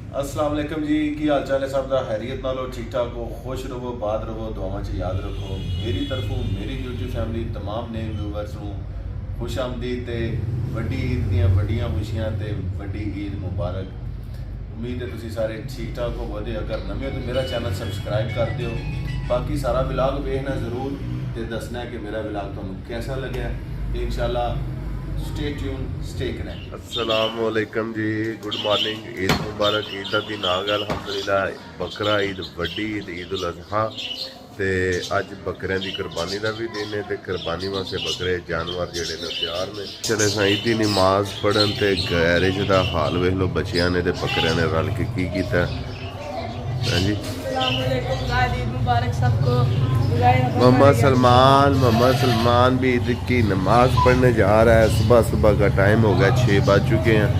अस्सलाम वालेकुम जी, की हाल चाल है सब दा? खैरियत नाल हो, ठीक ठाक हो, खुश रहो, बात रहो, दुआवां च याद रखो। मेरी तरफों मेरी यूट्यूब फैमिली तमाम ने व्यूवर्स नूं खुश आमदीद ते वड्डी ईद दीयां वड्डियां खुशियां ते वड्डी ईद मुबारक। उम्मीद है तुसीं सारे ठीक ठाक होवोगे। अगर नमें हो तो मेरा चैनल सबसक्राइब कर दिओ। बाकी सारा व्लॉग वेखना ज़रूर ते दसना है कि मेरा व्लॉग तुहानूं कैसा लग्या। इंशाल्लाह स्टे ट्यून, स्टे कनेक्ट। अस्सलाम वालेकुम जी, गुड मॉर्निंग। ईद मुबारक। ईद का दिन आ गया अल्हम्दुलिल्लाह। बकरा ईद, वड्डी ईद, ईद उल अज़हा ते अज बकरियां की कुर्बानी का भी दिन है ते कुर्बानी वास्ते बकरे जानवर जेडे ने तैयार ने। चले सा ईद की नमाज पढ़न ते गैरेज का हाल वेख लो बच्चियां ने ते बकरियां ने रल के की कीता। हाँ जी, मोहम्मद सलमान भी ईद की नमाज पढ़ने जा रहा है। सुबह सुबह का टाइम हो गया, 6 बज चुके हैं।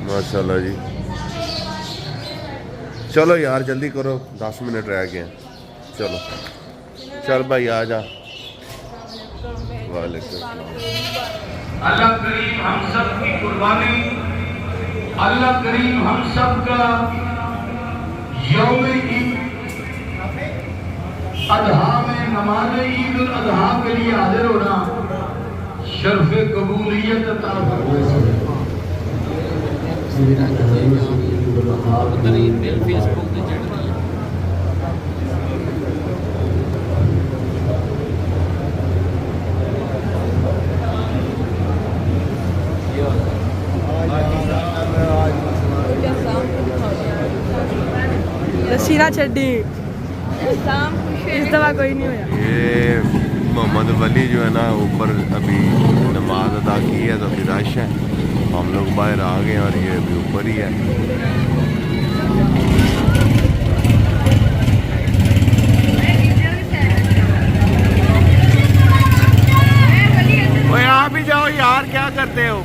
माशाल्लाह जी, चलो यार जल्दी करो, 10 मिनट रह गए हैं। चलो चल भाई आ जा। वालेकुम अल्लाह करीम हम सब की कुर्बानी, अल्लाह करीम हम सब का यौम ईद अजहा में नमाज ईद उल अजहा के लिए हाजिर होना शर्फ कबूलियत अता फरमाए। सीना छड़ी इस दफा कोई नहीं होया। ये मोहम्मद वली जो है ना ऊपर अभी नमाज अदा की है तो फिर रश है। हम लोग बाहर आ गए और ये अभी ऊपर ही है। ओए आप भी जाओ यार, क्या करते हो?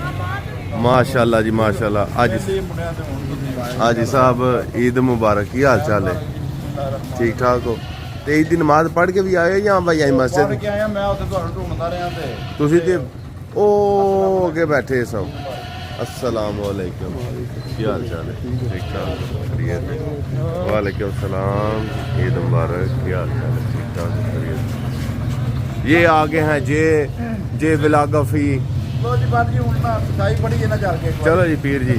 माशाल्लाह जी माशाल्लाह। आज साहब ईद मुबारक, की हाल चाल है? ठीक ठाक हो? ਤੇ ईद ਦੀ ਨਮਾਜ਼ ਪੜ੍ਹ ਕੇ ਵੀ ਆਏ ਜਾਂ ਭਾਈ ਆਈ ਮਸਜਿਦ ਪੜ੍ਹ ਕੇ ਆਇਆ। ਮੈਂ ਉੱਥੇ ਤੁਹਾਨੂੰ ਢੂੰਡਦਾ ਰਿਹਾ ਤੇ ਤੁਸੀਂ ਤੇ ਉਹ ਅੱਗੇ ਬੈਠੇ ਸਭ। अस्सलाम वालेकुम, ਕੀ ਹਾਲ ਚਾਲ है? ठीक ठाक खैरियत है? वालेकुम सलाम, ईद मुबारक, ਕੀ ਹਾਲ चाल है? ठीक ठाक खैरियत। ये आगे हैं जे व्लॉगफी। लो जी बात जी, ਹੁਣ ਨਾ ਸਫਾਈ ਪੜੀ ਇਹਨਾਂ ਜਾ ਕੇ। ਚਲੋ ਜੀ ਪੀਰ ਜੀ,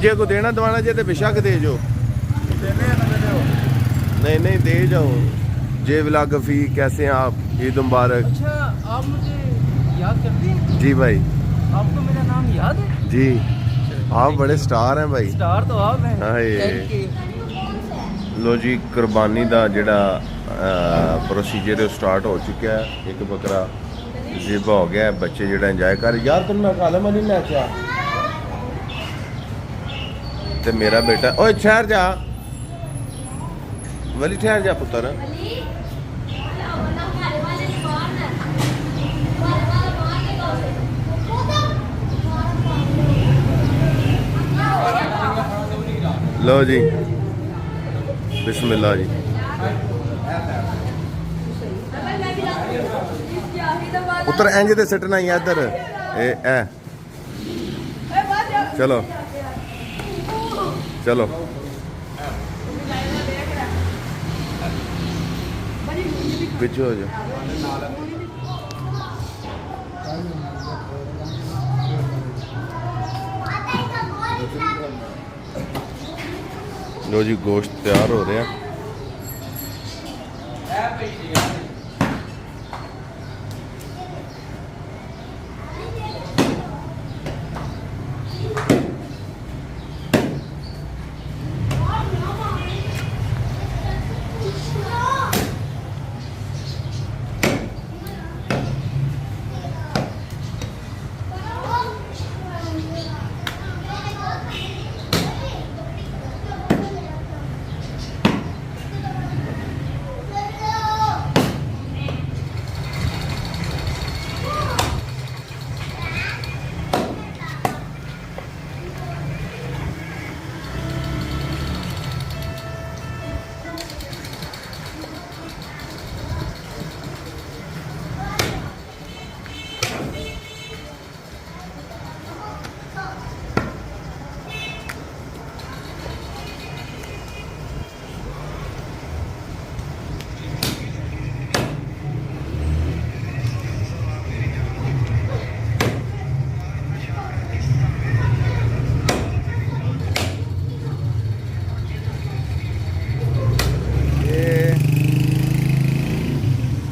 ਜੇ ਕੋਈ ਦੇਣਾ ਦਵਾਣਾ ਜੇ ਤੇ बेशक दे जो। देने ना दे दो। नहीं नहीं दे जाओ। जे व्लॉगफी, कैसे हैं आप? ईद मुबारक। अच्छा, आप मुझे याद करते हैं? जी भाई, आपको मेरा नाम याद है? जी आप बड़े स्टार हैं भाई। स्टार तो आप हैं। हाय लो जी, कुर्बानी का जिहड़ा प्रोसीजर स्टार्ट हो चुका है। एक बकरा ज़िबा हो गया है। बच्चे जिहड़ा इंजॉय कर यार, तुम ना खा ले मनी ना क्या ते मेरा बेटा। ओए ठहर जा वली, ठहर जा पुत्र। लो जी बिस्मिल्लाह जी। पुत्र इंज ते सटना ही इधर ए चलो चलो। पीछे हो जाओ। लो जी गोश्त तैयार हो रहा है।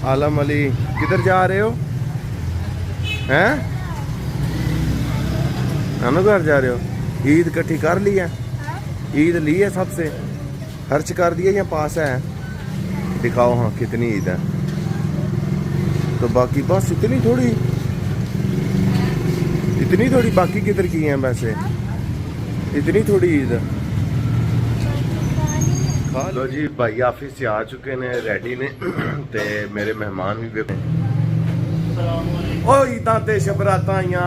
आलम अली किधर जा रहे हो? हैं नानू घर जा रहे हो? ईद इकट्ठी कर ली है? ईद ली है सबसे? खर्च कर दिया या पास है? दिखाओ हाँ कितनी ईद है। तो बाकी बस इतनी थोड़ी बाकी किधर की हैं वैसे? इतनी थोड़ी ईद। लो जी भाई ऑफिस से आ चुके ने रेडी ने ते मेरे मेहमान भी वेखे ओ ईदां ते शबरातां आइयां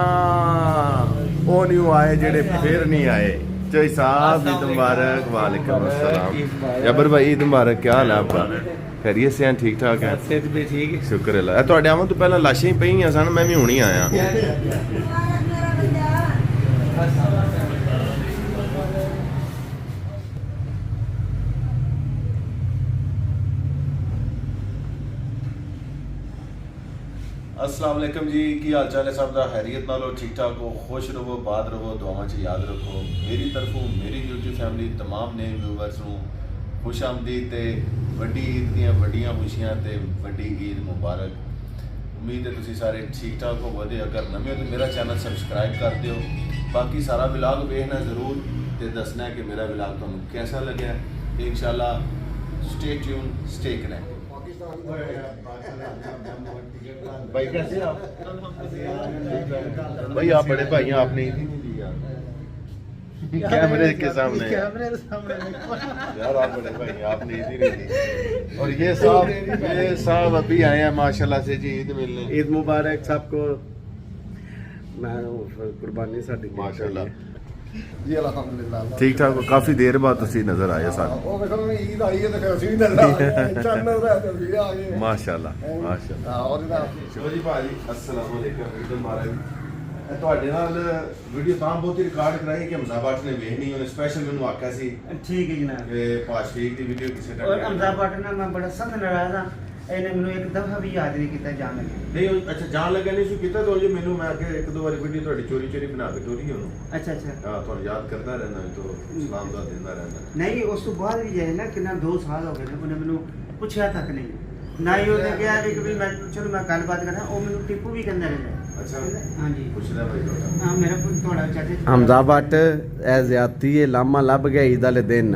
ओ नहीं आए जेड़े फिर नहीं आए। चोई साहब ईद मुबारक। वालेकुम अस्सलाम। जबर भाई ईद मुबारक। क्या हाल है आपका? खैरियत से हैं? ठीक ठाक है? सेहत भी ठीक है शुक्र अल्लाह। ਤੁਹਾਡੇ ਆਵਾਂ ਤੋਂ ਪਹਿਲਾਂ ਲਾਸ਼ਾਂ ਹੀ ਪਈਆਂ ਸਨ, ਮੈਂ ਵੀ ਹੁਣੀ ਆਇਆ। अस्सलाम वालेकुम जी, की हाल चाल है सब दा? खैरियत नाल हो? ठीक ठाक हो? खुश रहो, बात रहो, दुआवां च याद रखो। मेरी तरफों मेरी यूट्यूब फैमिली तमाम ने व्यूअर्स ਨੂੰ खुश आमदीद ते वड्डी ईद ਦੀਆਂ ਵੱਡੀਆਂ ਖੁਸ਼ੀਆਂ ਤੇ ਵੱਡੀ ਈਦ ਮੁਬਾਰਕ। ਉਮੀਦ ਹੈ ਤੁਸੀਂ ਸਾਰੇ ਠੀਕ ਠਾਕ ਹੋਵੋਗੇ। ਅਗਰ ਨਵੇਂ ਹੋ ਤਾਂ ਮੇਰਾ ਚੈਨਲ ਸਬਸਕ੍ਰਾਈਬ ਕਰ ਦਿਓ। ਬਾਕੀ ਸਾਰਾ ਵਲੌਗ ਵੇਖਣਾ ਜ਼ਰੂਰ ਤੇ ਦੱਸਣਾ ਕਿ ਮੇਰਾ ਵਲੌਗ ਤੁਹਾਨੂੰ कैसा लगा। इंशाल्लाह स्टे ट्यून, स्टे कनेक्टेड। भाई कैसे आप? भाई आप बड़े भाई हैं, आपने ईद ही नहीं दी यार कैमरे के सामने। यार आप बड़े भाई हैं, आपने ईद ही नहीं दी। और ये साहब अभी आए हैं माशाल्लाह से जी ईद मिलने। ईद मुबारक सबको। मैं कुर्बानी साडी माशाल्लाह जी अल्हम्दुलिल्लाह ठीक ठाक हो। काफी देर बाद ਤੁਸੀਂ ਨਜ਼ਰ ਆਏ ਸਾਨੂੰ। ਉਹ ਵੇਖੋ ਈਦ ਆਈ ਹੈ ਤੇ ਫਿਰ ਅਸੀਂ ਵੀ ਨਜ਼ਰ ਆਏ। ਚੰਨ ਰਹਿ ਤੇ ਵੀ ਆ ਗਏ ਮਾਸ਼ਾਅੱਲਾ ਮਾਸ਼ਾਅੱਲਾ। ਹਾਂ ਉਹਦੇ ਨਾਲ ਸ਼ਿਵਾ ਜੀ ਭਾਜੀ अस्सलाम वालेकुम। ईद मुबारक। ਤੁਹਾਡੇ ਨਾਲ ਵੀਡੀਓ ਤਾਂ ਬਹੁਤ ਹੀ ਰਿਕਾਰਡ ਕਰਾਈ ਕਿ ਹਮਜ਼ਾ ਭੱਟ ਨੇ ਵੇਖਣੀ, ਉਹਨੇ ਸਪੈਸ਼ਲ ਮੈਨੂੰ ਆਖਿਆ ਸੀ ਠੀਕ ਹੈ ਜਨਾਬ। ਕਿ ਪਾਸ਼ੀਕ ਦੀ ਵੀਡੀਓ ਕਿਸੇ ਔਰ ਟਾਈਮ ਹਮਜ਼ਾ ਭੱਟ ਨਾਲ ਮੈਂ ਬੜਾ ਸਖਤ ਨਾਰਾਜ਼ ਹਾਂ। ਇਹਨੇ ਮੈਨੂੰ ਇੱਕ ਦਫਾ ਵੀ ਯਾਦ ਨਹੀਂ ਕੀਤਾ ਜਾਣ ਲੱਗੇ। ਨਹੀਂ ਅੱਛਾ ਜਾਣ ਲੱਗਾ ਨਹੀਂ ਸੀ ਕੀਤਾ ਤਾਂ ਉਹ ਜੀ ਮੈਨੂੰ ਮੈਂ ਅੱਗੇ ਇੱਕ ਦੋ ਵਾਰੀ ਵੀਡੀਓ ਤੁਹਾਡੀ ਚੋਰੀ ਬਣਾ ਕੇ ਟੋਰੀ ਉਹਨੂੰ। ਅੱਛਾ ਅੱਛਾ ਹਾਂ ਤੁਹਾਨੂੰ ਯਾਦ ਕਰਦਾ ਰਹਿੰਦਾ ਤਾਂ ਸਲਾਮ ਦਾ ਦਿੰਦਾ ਰਹਿੰਦਾ। ਨਹੀਂ ਉਸ ਤੋਂ ਬਾਅਦ ਵੀ ਜਾਏ ਨਾ ਕਿੰਨਾ 2 ਸਾਲ ਹੋ ਗਏ ਨੇ ਉਹਨੇ ਮੈਨੂੰ ਪੁੱਛਿਆ ਤੱਕ ਨਹੀਂ। ਨਾ ਹੀ ਉਹਨੇ ਕਿਹਾ ਵੀ ਕਿ ਵੀ ਮੈਂ ਚਲੋ ਮੈਂ ਗੱਲਬਾਤ ਕਰਾਂ। ਉਹ ਮੈਨੂੰ ਟਿੱਪੂ ਵੀ ਕਹਿੰਦਾ ਰਹਿੰਦਾ। ਅੱਛਾ ਹਾਂਜੀ ਪੁੱਛਦਾ ਭਾਈ ਤੁਹਾਡਾ। ਹਾਂ ਮੇਰਾ ਤੁਹਾਡਾ ਚਾਚਾ ਹਮਜ਼ਾ ਭੱਟ ਇਹ ਜ਼ਿਆਦਤੀ ਇਹ ਲਾਮਾ ਲੱਭ ਗਿਆ ਈਦ ਵਾਲੇ ਦਿਨ।